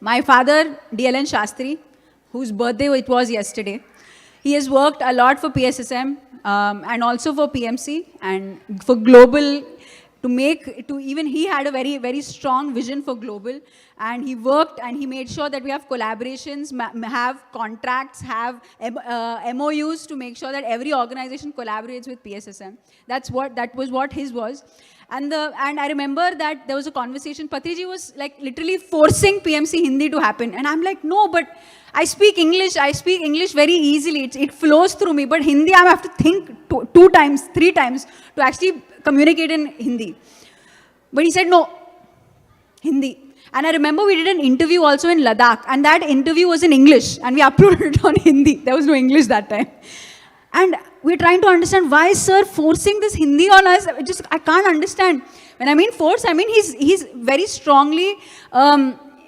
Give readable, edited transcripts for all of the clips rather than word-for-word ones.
My father, DLN Shastri, whose birthday it was yesterday, he has worked a lot for PSSM and also for PMC and for global, even he had a very, very strong vision for global, and he worked and he made sure that we have collaborations, have contracts, have MOUs to make sure that every organization collaborates with PSSM. That was what his was. And I remember that there was a conversation, Patriji was like literally forcing PMC Hindi to happen. And I'm like, no, but I speak English very easily. It flows through me. But Hindi, I have to think 2 times, 3 times to actually communicate in Hindi. But he said, no, Hindi. And I remember we did an interview also in Ladakh. And that interview was in English. And we uploaded it on Hindi. There was no English that time. And we're trying to understand why is sir forcing this Hindi on us. I can't understand. When I mean force, I mean he's very strongly,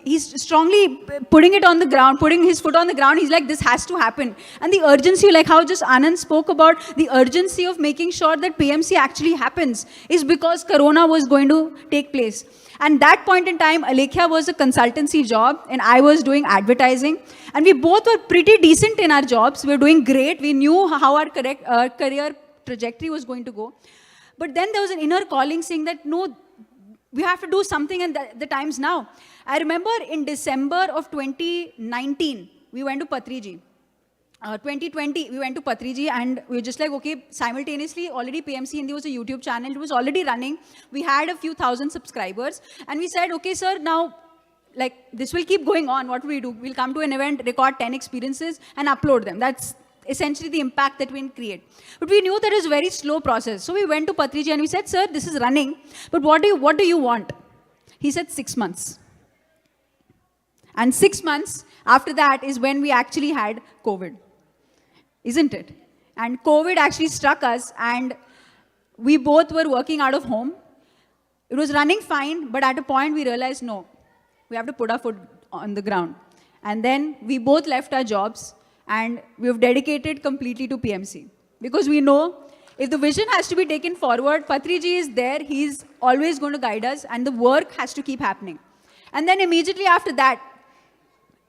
he's strongly putting it on the ground, putting his foot on the ground. He's like, this has to happen. And the urgency, like how just Anand spoke about the urgency of making sure that PMC actually happens is because Corona was going to take place. And that point in time, Alekhya was a consultancy job and I was doing advertising. And we both were pretty decent in our jobs. We were doing great. We knew how our career trajectory was going to go. But then there was an inner calling saying that, no, we have to do something and the time's now. I remember in December of 2019, we went to Patriji. 2020, we went to Patriji and we were just like, okay, simultaneously, already PMC Hindi was a YouTube channel. It was already running. We had a few thousand subscribers. And we said, okay, sir, now, like, this will keep going on. What will we do? We'll come to an event, record 10 experiences and upload them. That's essentially the impact that we create. But we knew that it was a very slow process. So we went to Patriji and we said, sir, this is running, but what do you want? He said 6 months. And 6 months after that is when we actually had COVID. Isn't it? And COVID actually struck us and we both were working out of home. It was running fine, but at a point we realized, no, we have to put our foot on the ground. And then we both left our jobs and we've dedicated completely to PMC. Because we know if the vision has to be taken forward, Patriji is there, he's always going to guide us and the work has to keep happening. And then immediately after that,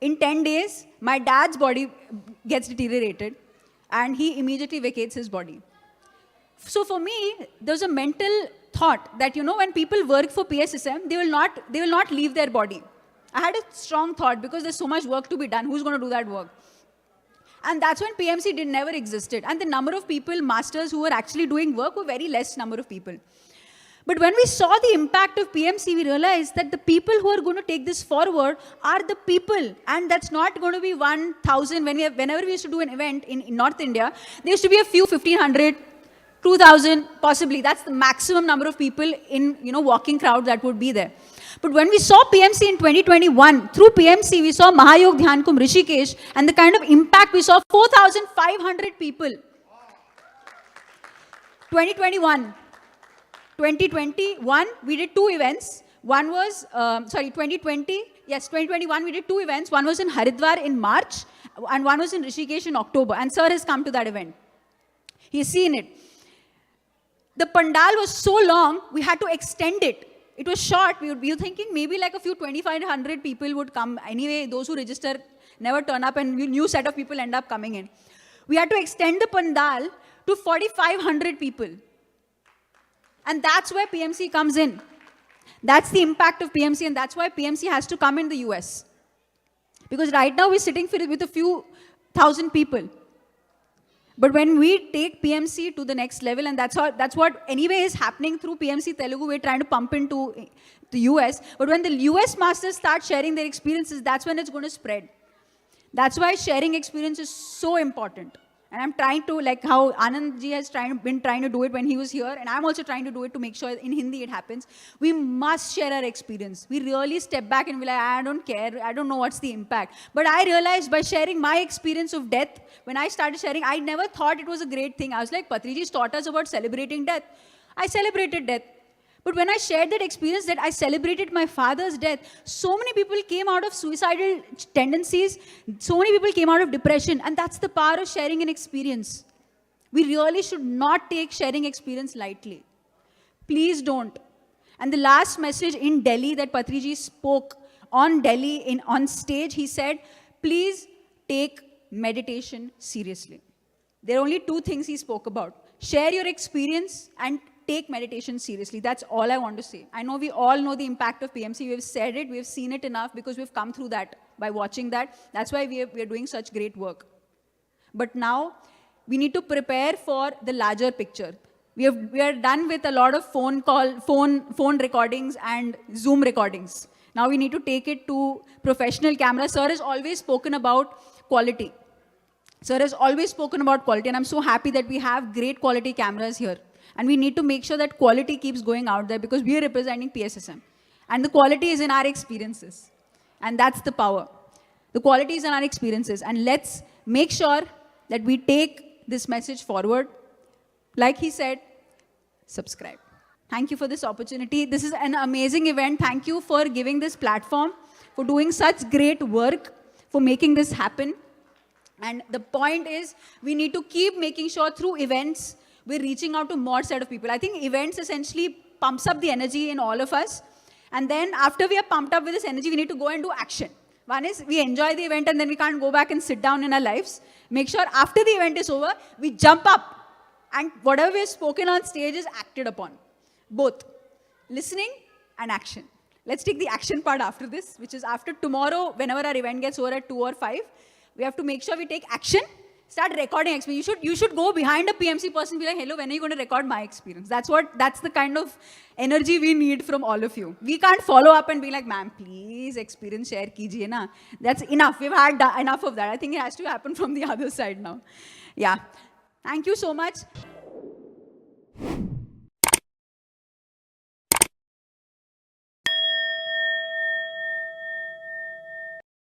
in 10 days, my dad's body gets deteriorated and he immediately vacates his body. So for me, there's a mental thought that, you know, when people work for PSSM, they will not leave their body. I had a strong thought because there's so much work to be done. Who's going to do that work? And that's when PMC never existed. And the number of people, masters who were actually doing work were very less number of people. But when we saw the impact of PMC, we realized that the people who are going to take this forward are the people. And that's not going to be 1,000. Whenever we used to do an event in North India, there used to be a few, 1,500, 2,000, possibly. That's the maximum number of people in, walking crowd that would be there. But when we saw PMC in 2021, through PMC, we saw Mahayog Dhyan Kumbh Rishikesh, and the kind of impact we saw, 4,500 people. 2021, we did 2 events. One was, 2020, yes, 2021, we did 2 events. One was in Haridwar in March, and one was in Rishikesh in October. And sir has come to that event. He's seen it. The pandal was so long, we had to extend it. It was short. We were thinking maybe like a few 2,500 people would come. Anyway, those who register never turn up and a new set of people end up coming in. We had to extend the pandal to 4,500 people. And that's where PMC comes in. That's the impact of PMC, and that's why PMC has to come in the US. Because right now we're sitting with a few thousand people. But when we take PMC to the next level, and that's what anyway is happening through PMC Telugu, we're trying to pump into the US. But when the US masters start sharing their experiences, that's when it's going to spread. That's why sharing experience is so important. And I'm trying to, like how Anandji has been trying to do it when he was here, and I'm also trying to do it to make sure in Hindi it happens. We must share our experience. We really step back and be like, I don't care, I don't know what's the impact. But I realized by sharing my experience of death, when I started sharing, I never thought it was a great thing. I was like, Patriji's taught us about celebrating death. I celebrated death. But when I shared that experience that I celebrated my father's death, so many people came out of suicidal tendencies, so many people came out of depression, and that's the power of sharing an experience. We really should not take sharing experience lightly. Please don't. And the last message in Delhi that Patriji spoke on Delhi, on stage, he said, please take meditation seriously. There are only two things he spoke about. Share your experience and take meditation seriously. That's all I want to say. I know we all know the impact of PMC. We've said it, we've seen it enough because we've come through that by watching that. That's why we are doing such great work. But now, we need to prepare for the larger picture. We are done with a lot of phone recordings and Zoom recordings. Now we need to take it to professional cameras. Sir has always spoken about quality. Sir has always spoken about quality, and I'm so happy that we have great quality cameras here. And we need to make sure that quality keeps going out there because we are representing PSSM. And the quality is in our experiences. And that's the power. The quality is in our experiences. And let's make sure that we take this message forward. Like he said, subscribe. Thank you for this opportunity. This is an amazing event. Thank you for giving this platform, for doing such great work, for making this happen. And the point is, we need to keep making sure through events, we're reaching out to more set of people. I think events essentially pumps up the energy in all of us. And then after we are pumped up with this energy, we need to go and do action. One is we enjoy the event and then we can't go back and sit down in our lives. Make sure after the event is over, we jump up and whatever we've spoken on stage is acted upon. Both listening and action. Let's take the action part after this, which is after tomorrow, whenever our event gets over at 2 or 5, we have to make sure we take action, start recording experience. You should go behind a PMC person and be like, hello, when are you going to record my experience? That's the kind of energy we need from all of you. We can't follow up and be like, ma'am, please experience share kijiye na. That's enough. We've had enough of that. I think it has to happen from the other side now. Yeah. Thank you so much.